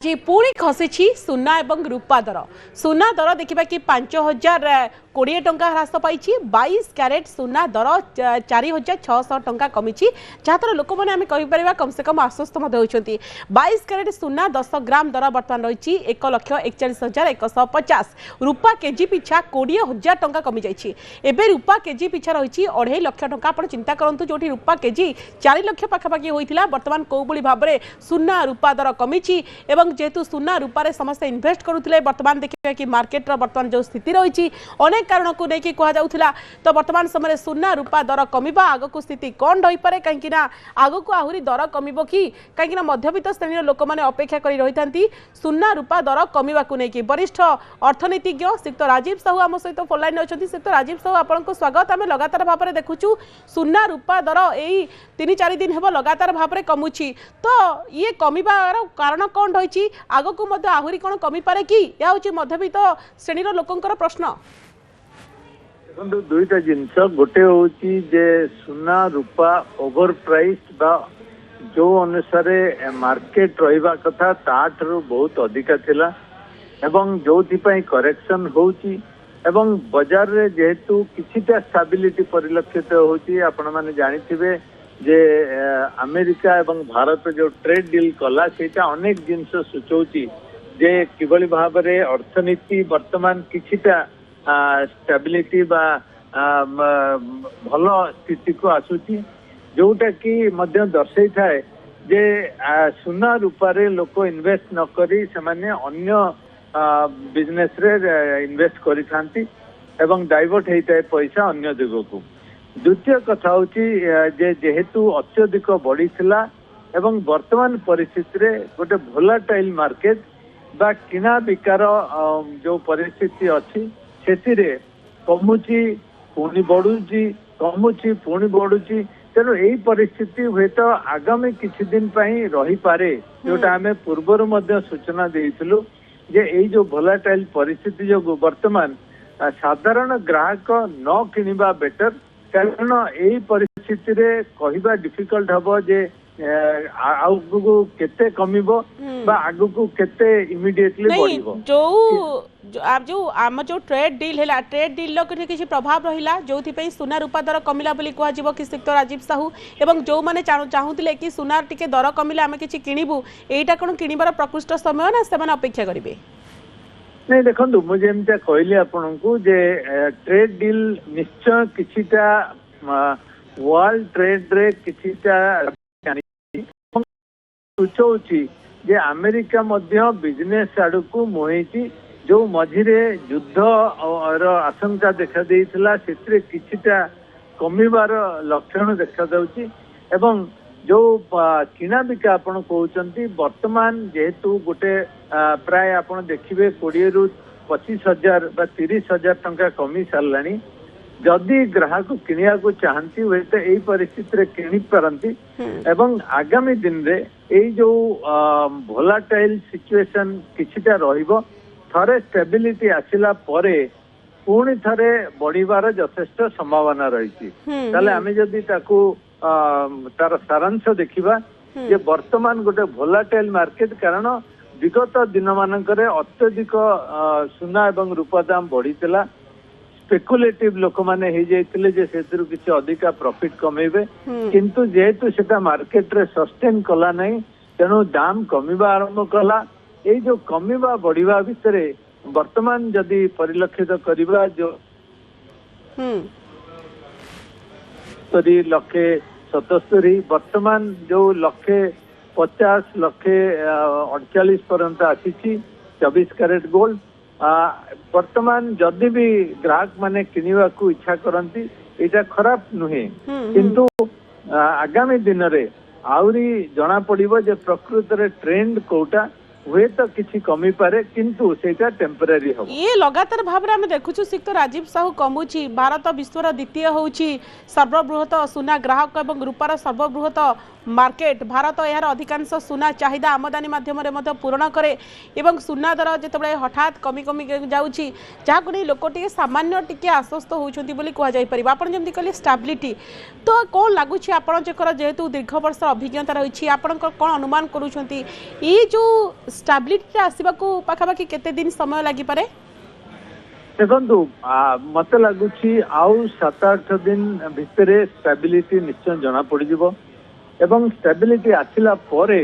जी पुणी खसी सुना एवं रूपा दर सुना दर देखा कि 5020 टंका ह्रास पाई 22 क्यारेट सुना दर 4600 टंका कमी जहाँद्वारा लोक मैंने कहीपर कम से कम आश्वस्त होती 22 क्यारेट सुना 10 ग्राम दर बर्तमान रही 1,41,150 रूपा केजी पिछा 20,000 टंका कमी जाइए रूपा केजी पिछा रही 2.5 लाख टंका आप चिंता करूँ जो रूपा केजी 4 लाख पाखापाखि होता बर्तमान कौ भाव में सुना रूपा दर कमी जेहेतु सुना रूपारे समस्त इन्वेस्ट करुले बर्तमान देखिए कि मार्केट बर्तमान जो स्थिति रही अनेक कारण को लेकिन कहुला तो बर्तमान समय सुना रूपा दर कमिबा आग को स्थिति कौन रही पारे कहीं आग को आहरी दर कमिबो कि कहीं मध्यवित्त श्रेणी लोक मैंने अपेक्षा कर रही था सुना रूपा दर कमिबा को लेकिन वरिष्ठ अर्थनीतिज्ञ श्रीयुक्त राजीव साहू आम सहित फोन लाइन अच्छी श्रीयुक्त राजीव साहू आपको स्वागत आम लगातार भाव में देखुचु सुना रूपा दर यही 3-4 दिन हे लगातार भाव में कमुची तो ये कमिबार कारण कौन रही आग को आहरी कौन कमी पारे कि या मध्यवित्त श्रेणी लोकंकर प्रश्न देखो दुईटा जिनस गोटे हूँ जे सुना रूपा ओवर प्राइस बा जो अनुसार मार्केट रहिबा कथा ताठरू बहुत अधिका थिला एवं जो करेक्शन होची एवं बाजार रे जेहेतु किछिटा स्टेबिलिटी परिलक्षित होची आपण माने जानिथिबे जे अमेरिका एवं भारत जो ट्रेड डील कला सेटा अनेक जिनस सूचौची जे किभली भाव में अर्थनीति वर्तमान किछिटा स्टेबिलिटी बा भल स्थिति को आसुची जोटा कि मध्य दर्शई थाए जे सुना रूपारे लोक इन्वेस्ट न करी सेमाने अन्य बिजनेस रे इन्वेस्ट करि थांती एवं डाइवर्ट होता है पैसा अन्य दिग को द्वितीय कथा हूँ जेहेतु अत्यधिक बढ़ी थिला एवं वर्तमान परिस्थिति रे गोटे भोलाटाइल मार्केट बा किना बिकार जो परिस्थिति अच्छी से कमुची पुणी बढ़ुची कमुची पुणी बढ़ुची तेणु यही परिस्थिति हुए तो आगामी किछि दिन रही पारे जोटा आम पूर्वर सूचना देइथिलु जे यही जो भोलाटाइल परिस्थिति जो वर्तमान साधारण ग्राहक न किनिबा बेटर कारण यही परिस्थिति रे कहिबा डिफिकल्ट हबो जे आगु केते कमिबो बा आगु को केते इमीडिएटली बढ़िबो जो आम जो ट्रेड डील है ट्रेड डील किसी प्रभाव रहा जो सुना रूपा दर कमिला बोली कह कि श्रीयुक्त राजीव साहू एवं जो मैंने चाहूले कि सुना टिके दर कमिले आम किसी किणबू यहीटा कौन किणवार प्रकृष्ट समय ना से अपेक्षा करेंगे नहीं देखो मुझे कहली आपण को जे ट्रेड डील निश्चय किछिटा वर्ल्ड ट्रेड रे किछिटा सूचौची जे अमेरिका मध्य बिजनेस आड़ को मुहेची जो मझिरे युद्ध और आशंका देखा देइथिला सेत्रे किछिटा कमिबार लक्षण देखा जाउची एवं जो किना बिका आपण कहउचंती वर्तमान जेहेतु गोटे प्राय आपण देखिबे 20 रु 25,000 बा 30,000 टंका कमी सारलानी जदि ग्राहक किनिया को चाहती हुए तो यही परिस्थिति रे किनि पारंती एवं आगामी दिन रे यही जो भोलाटाइल सिचुएशन किछिटा रहिबो थरे स्टेबिलिटी आसिला परे पुणी थरे बढ़िबार यथेष्ट संभावना रही ताले आमे जदि ताकू तार सारांश देखिबा जे वर्तमान गोटे भोलाटाइल मार्केट कारण विगत दिन मानकरे अत्यधिक सुना एवं रूपा दाम बढ़ीतिला स्पेकुलेटिव लोक माने हे जाइतिले जे सेतिरु किछि अधिका प्रॉफिट कमेबे किंतु जेहेतु सेटा मार्केट रे सस्टेन कला नै तेणु दाम कमिबा आरंभ कला ये जो कमिबा बढ़िबा भितरे वर्तमान जदि परिलक्षित करिबा जो 1,77 वर्तमान जो 1,50 1,48 पर्यंत आसी 24 कैरेट गोल्ड वर्तमान जदि भी ग्राहक माने किनिबा को इच्छा करंती एटा खराब नुहे किंतु आगामी दिन रे आउरी जना पड़िबो जे प्रकृत रे ट्रेंड कोटा हुए तो किसी कमी पारे किंतु सेटा टेम्पररी हो ये लगातार भाव में आम देखु श्रीयुक्त राजीव साहू कमुची भारत विश्वर द्वितीय होउची सर्वबृहत सुना ग्राहक एवं रूपार सर्वबृहत मार्केट भारत यार अधिकांश सुना चाहिदा आमदानी माध्यम पूरण करे एवं सुना दर जिते हठात कमी कमी जाऊँगी जहाँ नहीं लोक टे सामान्य टी आश्वस्त होती कहुपर आप जमी कहले स्टेबिलिटी तो कौन लगुच आपणकर जेहेतु दीर्घ वर्ष अभिज्ञता रही आप कौन अनुमान करुँच ये जो स्टेबिलिटी आसवा को पाखापाखि केते दिन समय लागि पारे देखु मत लगुच आउ 7-8 दिन भितर स्टेबिलिटी निश्चय जना पड़ एवं स्टेबिलिटी आसिला परे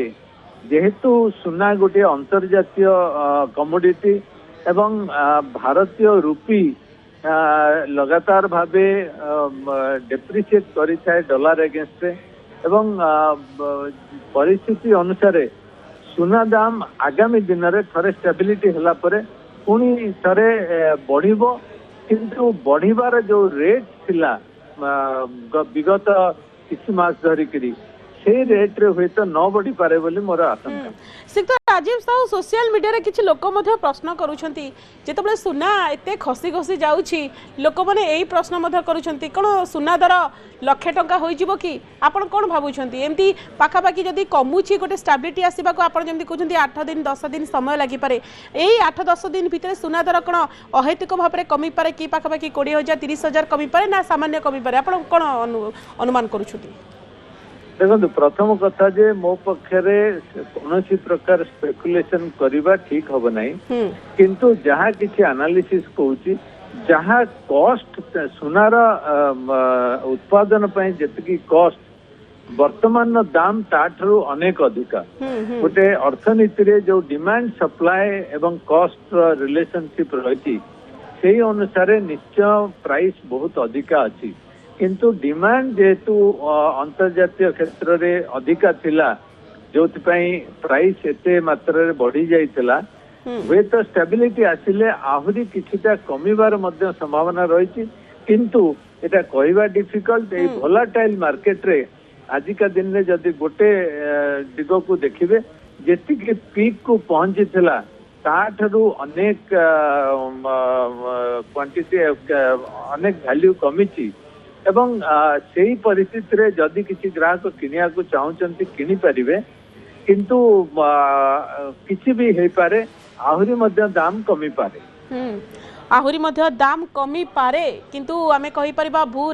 जेहेतु सुना गोटे अंतर्जातीय कमोडिटी एवं भारतीय रूपी लगातार भावे डेप्रिशिएट करिଥାଏ डॉलर अगेंस्ट एवं परिस्थिति अनुसार सुना दाम आगामी दिन में थरे स्टेबिलिटी होला परे पुणी थरे बढ़िबो किंतु बढ़िबार जो रेट थिला विगत किसी मास धरिकरी से रेट रे हुए तो न बढ़ी पारे बोली मोर आशंका श्रीयुक्त राजीव साहू सोशल मीडिया रे किछि लोक मध्ये प्रश्न करूछंती जेतबले सुना एते खसी खसी जाउछि लोक माने एई प्रश्न मध्ये करूछंती कोन सुना दर लाख टंका होई जिवो कि आपण कोन भाबुछंती एम्ति पाखापाखि जदी कमुछि गोटे स्टेबिलिटी आसीबा को आपण जेमति कहउछंती 8 दिन 10 दिन समय लागि पारे एई 8-10 दिन भितर सुना दर कोन अहेतुक भाबरे कमी पारे कि पाखापाखि 20,000 30,000 कमी पारे ना सामान्य कमी पारे आपण कोन अनुमान करूछंती देखो प्रथम कथा जे मो पक्षरे कौन प्रकार स्पेकुलेशन करवा ठीक हम ना किंतु जहाँ किसी एनालिसिस कहूँ जहाँ कॉस्ट सुनार उत्पादन जी कॉस्ट वर्तमान दाम ताठू अनेक अधिका गोटे अर्थनीति रे जो डिमांड सप्लाई एवं कॉस्ट रिलेशनशिप रही से अनुसार निश्चय प्राइस बहुत अधिका अच्छी किंतु डिमांड जेहेतु अंतर्जातीय क्षेत्र रे अधिका थिला जो प्राइस एते मात्रा रे बढ़ी जाइतिला हुए तो स्टेबिलिटी आसिले आहुरी किछिटा कमिबार मध्य संभावना रही किंतु एटा कहवा डिफिकल्ट ए वोलाटाइल मार्केट रे आजिका दिन रे जदि गोटे दिग को देखिबे जेतिके पीक को पहुंची थिला ताठरू अनेक क्वांटिटी अनेक वैल्यू कमिची एवं से परिस्थिति रे जदि किसी ग्राहक किनिया को चाहते किनी पारिबे किंतु किसी भी हे पारे आहुरी मध्य दाम कमी पारे आहुरी मध्य दाम कमी पारे किंतु आमे कहि परिबा भू